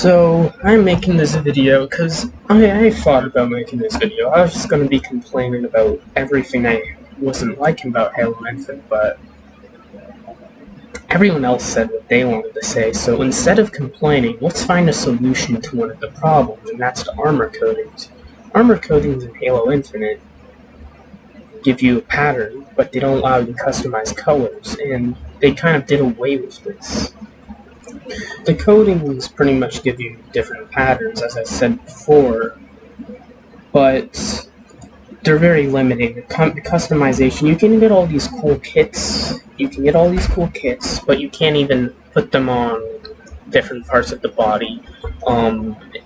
So, I'm making this video because I thought about making this video. I was just going to be complaining about everything I wasn't liking about Halo Infinite, but everyone else said what they wanted to say, so instead of complaining, let's find a solution to one of the problems, and that's the armor coatings. Armor coatings in Halo Infinite give you a pattern, but they don't allow you to customize colors, and they kind of did away with this. The coatings pretty much give you different patterns, as I said before, but they're very limiting. The customization, you can get all these cool kits, but you can't even put them on different parts of the body,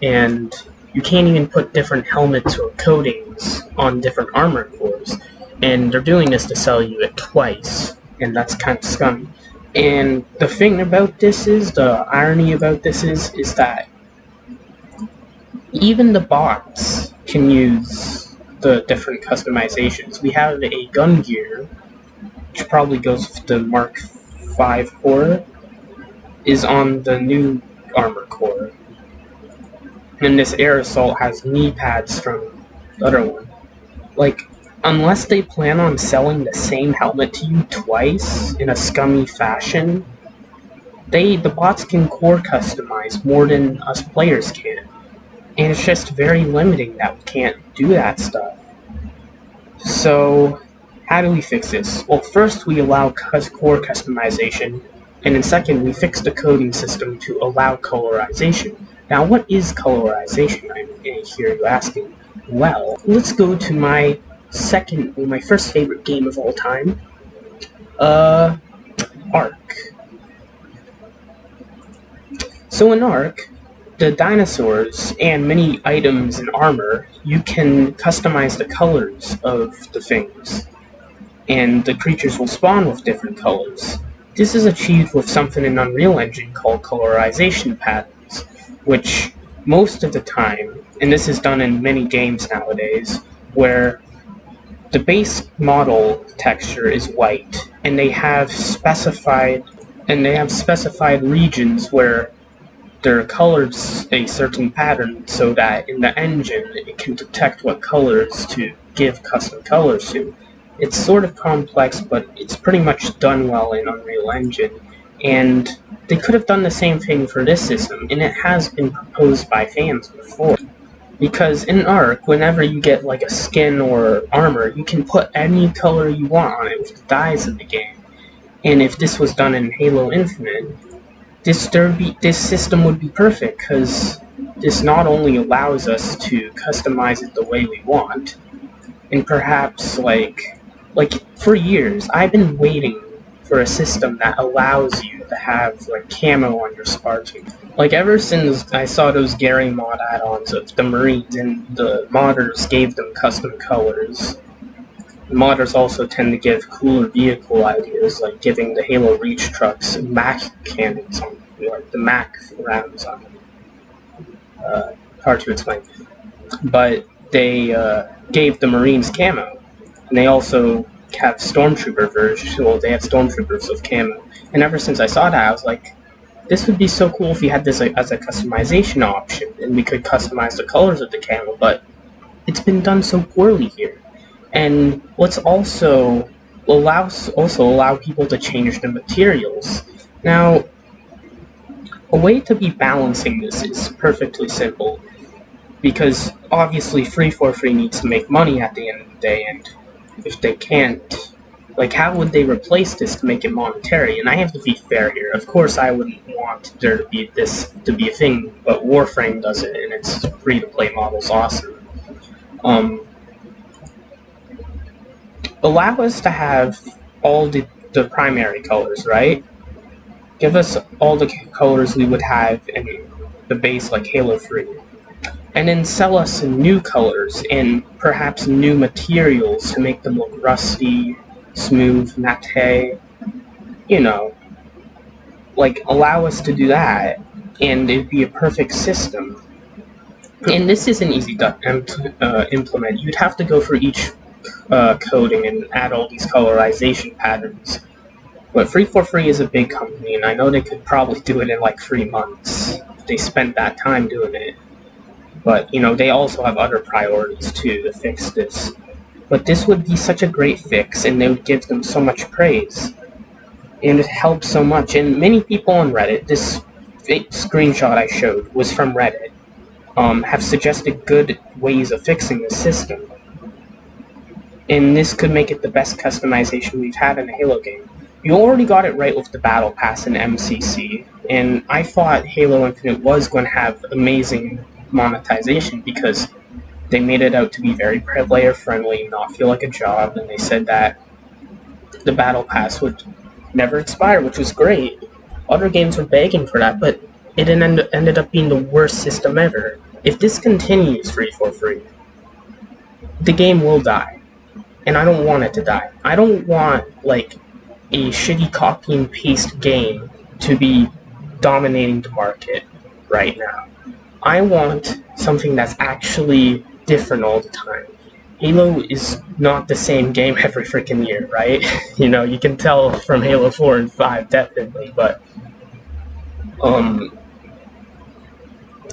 and you can't even put different helmets or coatings on different armor cores, and they're doing this to sell you it twice, and that's kind of scummy. And the thing about this is, the irony about this is that even the bots can use the different customizations. We have a gun gear, which probably goes with the Mark V core, is on the new armor core. And this air assault has knee pads from the other one. Like, unless they plan on selling the same helmet to you twice in a scummy fashion, the bots can core customize more than us players can. And it's just very limiting that we can't do that stuff. So, how do we fix this? Well, first we allow core customization, and then second we fix the coding system to allow colorization. Now, what is colorization, I hear you asking? Well, let's go to my first favorite game of all time, Ark. So in Ark, the dinosaurs and many items and armor, you can customize the colors of the things, and the creatures will spawn with different colors. This is achieved with something in Unreal Engine called colorization patterns, which most of the time, and this is done in many games nowadays, where the base model texture is white, and they have specified regions where they're colored a certain pattern so that in the engine it can detect what colors to give custom colors to. It's sort of complex, but it's pretty much done well in Unreal Engine, and they could have done the same thing for this system, and it has been proposed by fans before. Because in Ark, whenever you get like a skin or armor, you can put any color you want on it with the dyes of the game. And if this was done in Halo Infinite, this system would be perfect, because this not only allows us to customize it the way we want, and perhaps like for years I've been waiting for a system that allows you to have like camo on your Spartan. Like, ever since I saw those Gary mod add-ons of the Marines, and the modders gave them custom colors. The modders also tend to give cooler vehicle ideas, like giving the Halo Reach trucks Mac cannons on, like the Mac rounds on them. Hard to explain. But they gave the Marines camo, and they also have Stormtrooper versions. Well, they have Stormtroopers with camo. And ever since I saw that, I was like, this would be so cool if you had this as a customization option, and we could customize the colors of the camo, but it's been done so poorly here. And let's also allow people to change the materials. Now, a way to be balancing this is perfectly simple, because obviously 343 needs to make money at the end of the day, and if they can't, like, how would they replace this to make it monetary? And I have to be fair here. Of course, I wouldn't want there to be this to be a thing, but Warframe does it, and its free-to-play model's awesome. Allow us to have all the primary colors, right? Give us all the colors we would have in the base, like Halo 3. And then sell us new colors and perhaps new materials to make them look rusty, smooth, matte, you know. Like, allow us to do that, and it'd be a perfect system. And this isn't easy to implement. You'd have to go for each coding and add all these colorization patterns. But 343 is a big company, and I know they could probably do it in like 3 months. they spent that time doing it. But, they also have other priorities too to fix this. But this would be such a great fix, and they would give them so much praise. And it helps so much. And many people on Reddit, this fake screenshot I showed was from Reddit, have suggested good ways of fixing the system. And this could make it the best customization we've had in a Halo game. You already got it right with the Battle Pass and MCC, and I thought Halo Infinite was going to have amazing monetization because they made it out to be very player friendly, not feel like a job, and they said that the Battle Pass would never expire, which was great. Other games were begging for that, but it ended up being the worst system ever. If this continues free for free, the game will die. And I don't want it to die. I don't want, like, a shitty copy and paste game to be dominating the market right now. I want something that's actually different all the time. Halo is not the same game every freaking year, right? You can tell from Halo 4 and 5, definitely, but,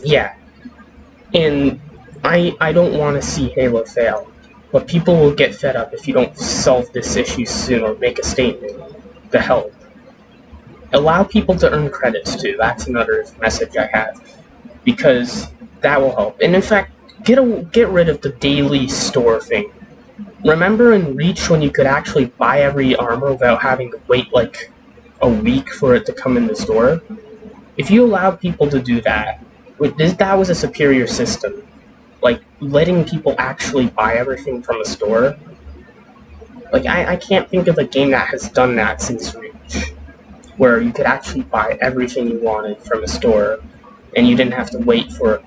yeah. And I don't want to see Halo fail. But people will get fed up if you don't solve this issue soon or make a statement to help. Allow people to earn credits too. That's another message I have, because that will help. And in fact, get rid of the daily store thing. Remember in Reach when you could actually buy every armor without having to wait like a week for it to come in the store? If you allowed people to do that, that was a superior system. Like, letting people actually buy everything from a store. Like, I can't think of a game that has done that since Reach, where you could actually buy everything you wanted from a store, and you didn't have to wait for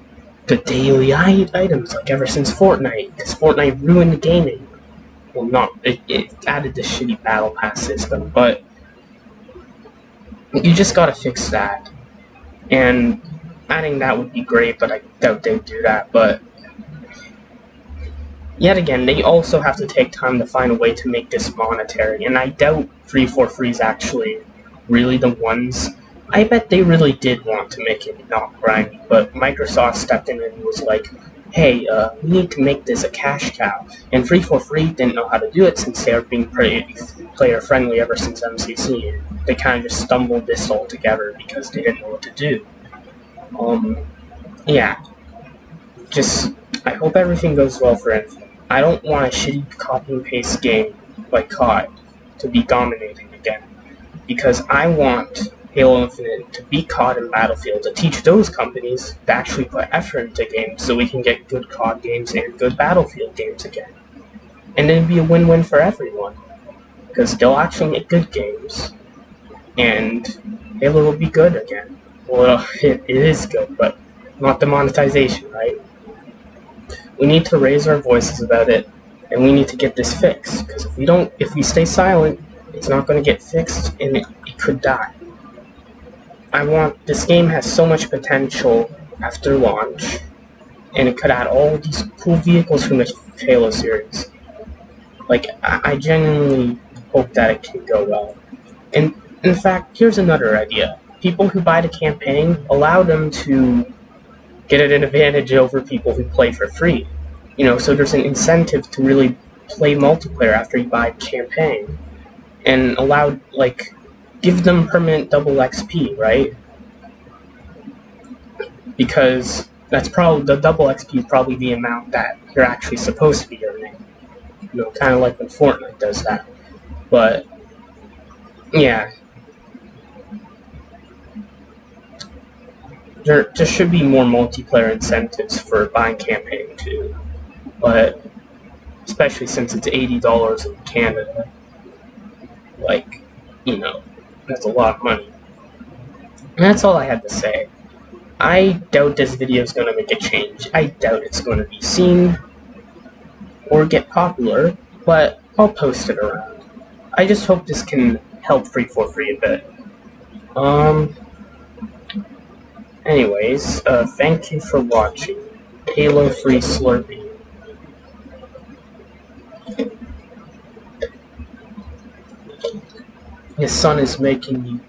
the daily items, like ever since Fortnite, because Fortnite ruined the gaming. Well, it added the shitty Battle Pass system, but you just gotta fix that. And adding that would be great, but I doubt they'd do that, but yet again, they also have to take time to find a way to make this monetary, and I doubt 343 is actually really the ones. I bet they really did want to make it not grindy, but Microsoft stepped in and was like, hey, we need to make this a cash cow. And 343 didn't know how to do it since they were being pretty player-friendly ever since MCC. They kind of just stumbled this all together because they didn't know what to do. Yeah. I hope everything goes well for Infinite. I don't want a shitty copy and paste game like COD to be dominating again, because I want Halo Infinite to beat COD and Battlefield, to teach those companies to actually put effort into games so we can get good COD games and good Battlefield games again. And it'd be a win-win for everyone, because they'll actually make good games, and Halo will be good again. Well, it is good, but not the monetization, right? We need to raise our voices about it, and we need to get this fixed, because if we stay silent, it's not going to get fixed, and it could die. This game has so much potential after launch, and it could add all these cool vehicles from the Halo series. Like, I genuinely hope that it can go well. And, in fact, here's another idea. People who buy the campaign, allow them to get an advantage over people who play for free. So there's an incentive to really play multiplayer after you buy a campaign. And give them permanent double XP, right? Because that's probably, the double XP is probably the amount that you're actually supposed to be earning. Kind of like when Fortnite does that. But, yeah. There should be more multiplayer incentives for buying campaign too, but especially since it's $80 in Canada, that's a lot of money. And that's all I had to say. I doubt this video is going to make a change. I doubt it's going to be seen or get popular, but I'll post it around. I just hope this can help 343 a bit. Anyways, thank you for watching. Halo Free Slurpee. His son is making me